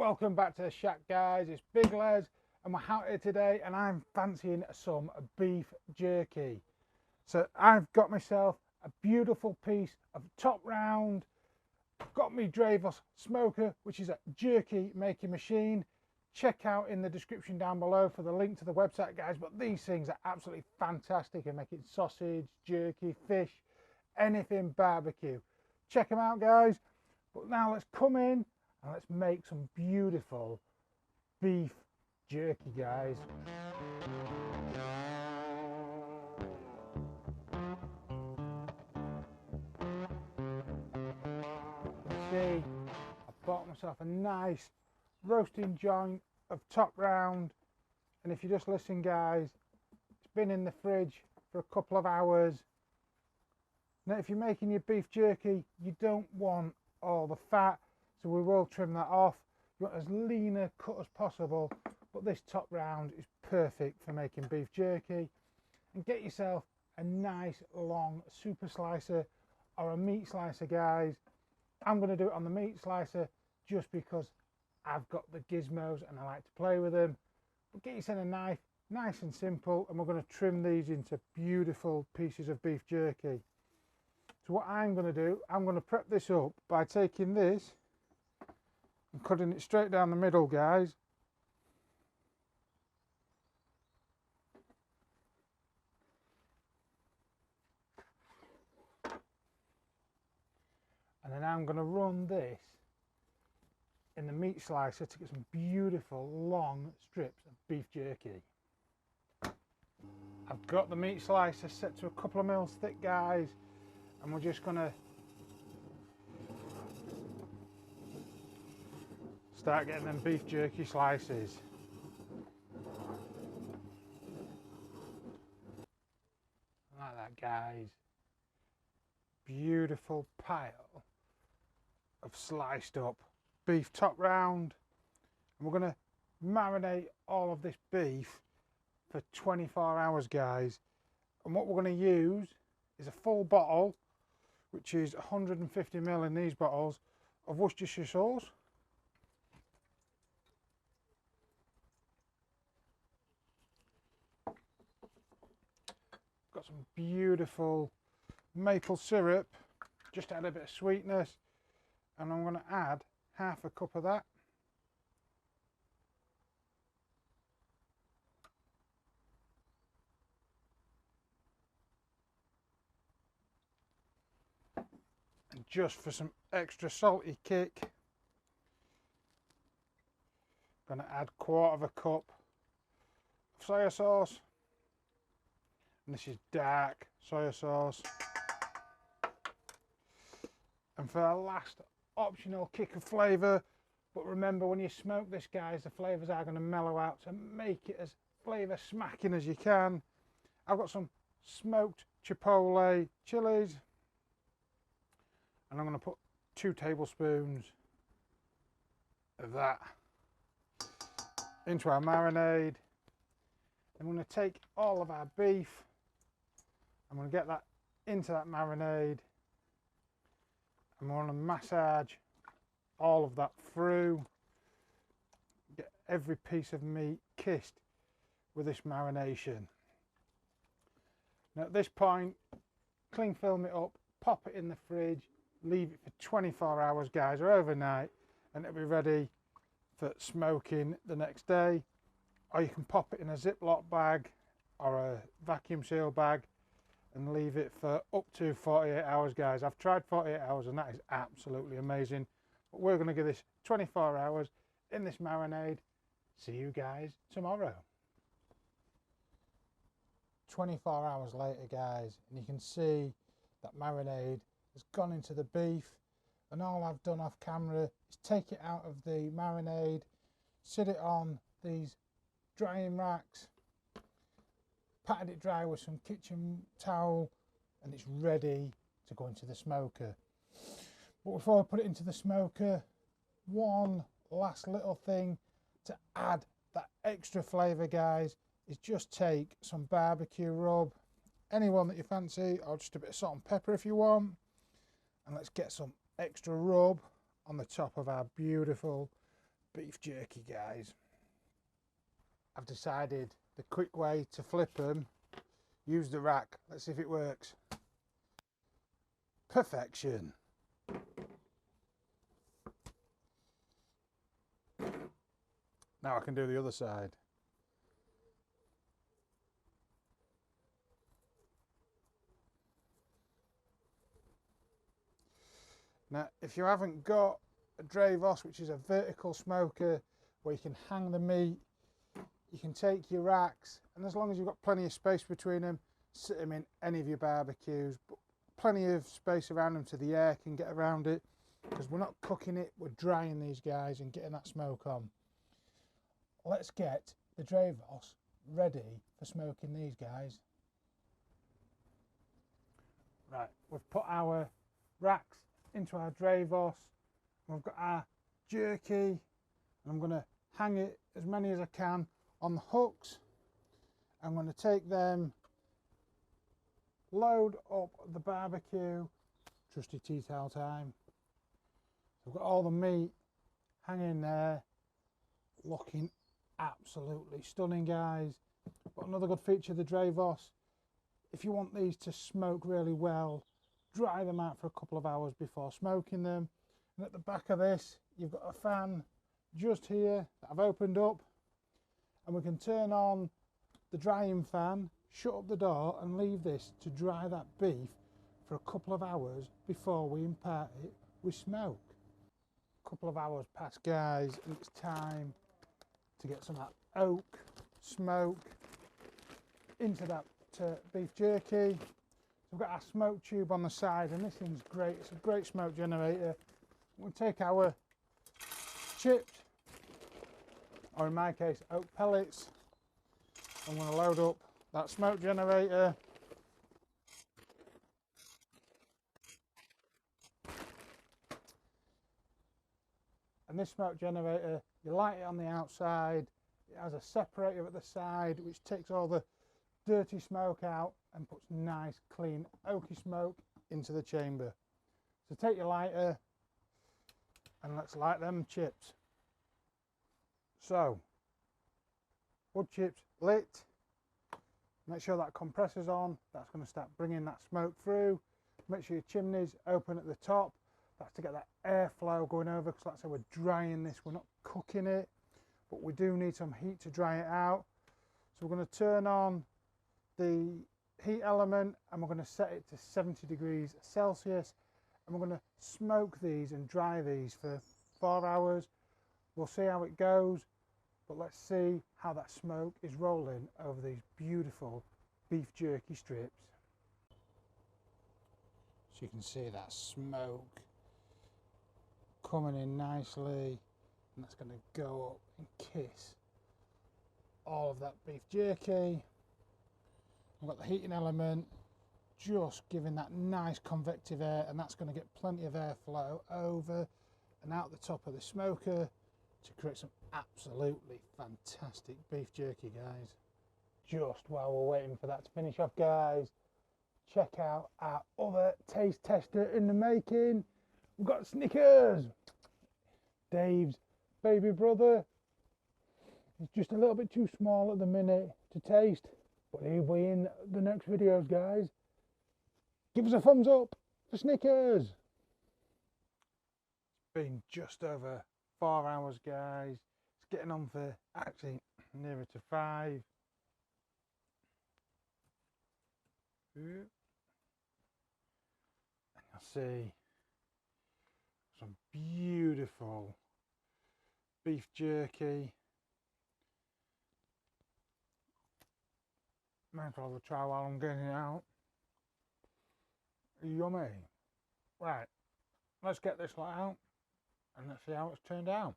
Welcome back to the shack, guys. It's Big Les and we're out here today and I'm fancying some beef jerky. So I've got myself a beautiful piece of top round. I've got me Drevos smoker, which is a jerky making machine. Check out in the description down below for the link to the website, guys. But these things are absolutely fantastic at making sausage, jerky, fish, anything barbecue. Check them out, guys. But now let's come in and let's make some beautiful beef jerky, guys. You see, I bought myself a nice roasting joint of top round, and if you just listen, guys, it's been in the fridge for a couple of hours. Now if you're making your beef jerky, you don't want all the fat, so we will trim that off. You want as lean a cut as possible, but this top round is perfect for making beef jerky. And get yourself a nice long super slicer or a meat slicer, guys. I'm going to do it on the meat slicer just because I've got the gizmos and I like to play with them. But get yourself a knife, nice and simple, and we're going to trim these into beautiful pieces of beef jerky. So what I'm going to do, I'm going to prep this up by taking this and cutting it straight down the middle, guys. And then I'm going to run this in the meat slicer to get some beautiful long strips of beef jerky. I've got the meat slicer set to a couple of mils thick, guys, and we're just going to start getting them beef jerky slices. Like that, guys. Beautiful pile of sliced up beef top round, and we're going to marinate all of this beef for 24 hours, guys. And what we're going to use is a full bottle, which is 150 ml in these bottles, of Worcestershire sauce. Got some beautiful maple syrup, just to add a bit of sweetness, and I'm going to add half a cup of that. And just for some extra salty kick, I'm going to add 1/4 cup of soy sauce, and this is dark soy sauce. And for our last optional kick of flavour, but remember, when you smoke this, guys, the flavours are going to mellow out, so make it as flavour smacking as you can. I've got some smoked chipotle chilies, and I'm going to put 2 tablespoons of that into our marinade. I'm going to take all of our beef, I'm going to get that into that marinade, and we're going to massage all of that through, get every piece of meat kissed with this marination. Now at this point, cling film it up, pop it in the fridge, leave it for 24 hours, guys, or overnight, and it'll be ready for smoking the next day. Or you can pop it in a Ziploc bag or a vacuum seal bag and leave it for up to 48 hours, guys. I've tried 48 hours and that is absolutely amazing. But we're going to give this 24 hours in this marinade. See you guys tomorrow. 24 hours later, guys, and you can see that marinade has gone into the beef, and all I've done off camera is take it out of the marinade, sit it on these drying racks, patted it dry with some kitchen towel, and it's ready to go into the smoker. But before I put it into the smoker, one last little thing to add that extra flavour, guys, is just take some barbecue rub, anyone that you fancy, or just a bit of salt and pepper if you want, and let's get some extra rub on the top of our beautiful beef jerky, guys. I've decided the quick way to flip them, use the rack. Let's see if it works. Perfection. Now I can do the other side. Now, if you haven't got a Drevos, which is a vertical smoker where you can hang the meat, you can take your racks, and as long as you've got plenty of space between them, sit them in any of your barbecues, but plenty of space around them so the air can get around it, because we're not cooking it, we're drying these guys and getting that smoke on. Let's get the Drevos ready for smoking these guys. Right, we've put our racks into our Drevos, and we've got our jerky, and I'm going to hang it as many as I can on the hooks. I'm going to take them, load up the barbecue, trusty tea towel time. We've got all the meat hanging there, looking absolutely stunning, guys. But another good feature of the Drevos, if you want these to smoke really well, dry them out for a couple of hours before smoking them. And at the back of this, you've got a fan just here that I've opened up, and we can turn on the drying fan, shut up the door, and leave this to dry that beef for a couple of hours before we impart it with smoke. A couple of hours pass, guys, and it's time to get some of that oak smoke into that beef jerky. We've got our smoke tube on the side, and this thing's great. It's a great smoke generator. We'll take our chips, or in my case oak pellets. I'm going to load up that smoke generator. And this smoke generator, you light it on the outside, it has a separator at the side which takes all the dirty smoke out and puts nice clean oaky smoke into the chamber. So take your lighter and let's light them chips. So, wood chips lit, make sure that compressor's on, that's going to start bringing that smoke through. Make sure your chimney's open at the top, that's to get that airflow going over, because like I said, we're drying this, we're not cooking it, but we do need some heat to dry it out. So we're going to turn on the heat element and we're going to set it to 70 degrees Celsius, and we're going to smoke these and dry these for 4 hours. We'll see how it goes, but let's see how that smoke is rolling over these beautiful beef jerky strips. So you can see that smoke coming in nicely, and that's going to go up and kiss all of that beef jerky. We've got the heating element just giving that nice convective air, and that's going to get plenty of airflow over and out the top of the smoker to create some absolutely fantastic beef jerky, guys. Just while we're waiting for that to finish off, guys, check out our other taste tester in the making. We've got Snickers, Dave's baby brother. It's just a little bit too small at the minute to taste, but he'll be in the next videos, guys. Give us a thumbs up for Snickers. It's been just over 4 hours, guys. It's getting on for actually nearer to 5. And you'll see some beautiful beef jerky. Might as well try while I'm getting it out. Yummy. Right, let's get this lot out and let's see how it's turned out.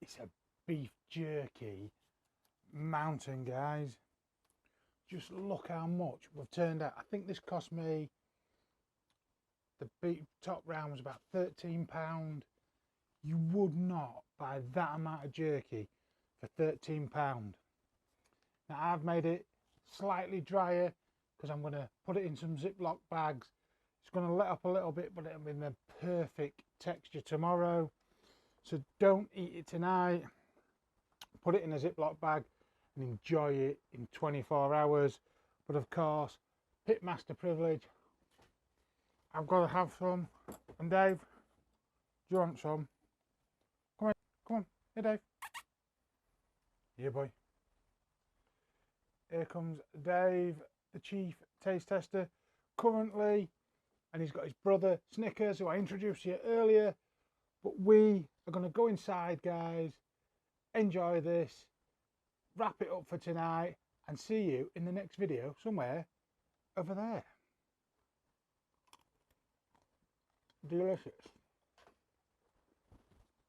It's a beef jerky mountain, guys. Just look how much we've turned out. I think this cost me, the beef top round was about £13. You would not buy that amount of jerky for £13. Now I've made it slightly drier because I'm going to put it in some Ziploc bags It's going to let up a little bit, but it'll be in the perfect texture tomorrow. So don't eat it tonight. Put it in a Ziploc bag and enjoy it in 24 hours. But of course, pitmaster privilege. I've got to have some. And Dave, do you want some? Come on, come on. Hey, Dave. Yeah, boy. Here comes Dave, the chief taste tester, currently, and he's got his brother Snickers, who I introduced you earlier. But we are going to go inside, guys, enjoy this, wrap it up for tonight, and see you in the next video somewhere over there. Delicious.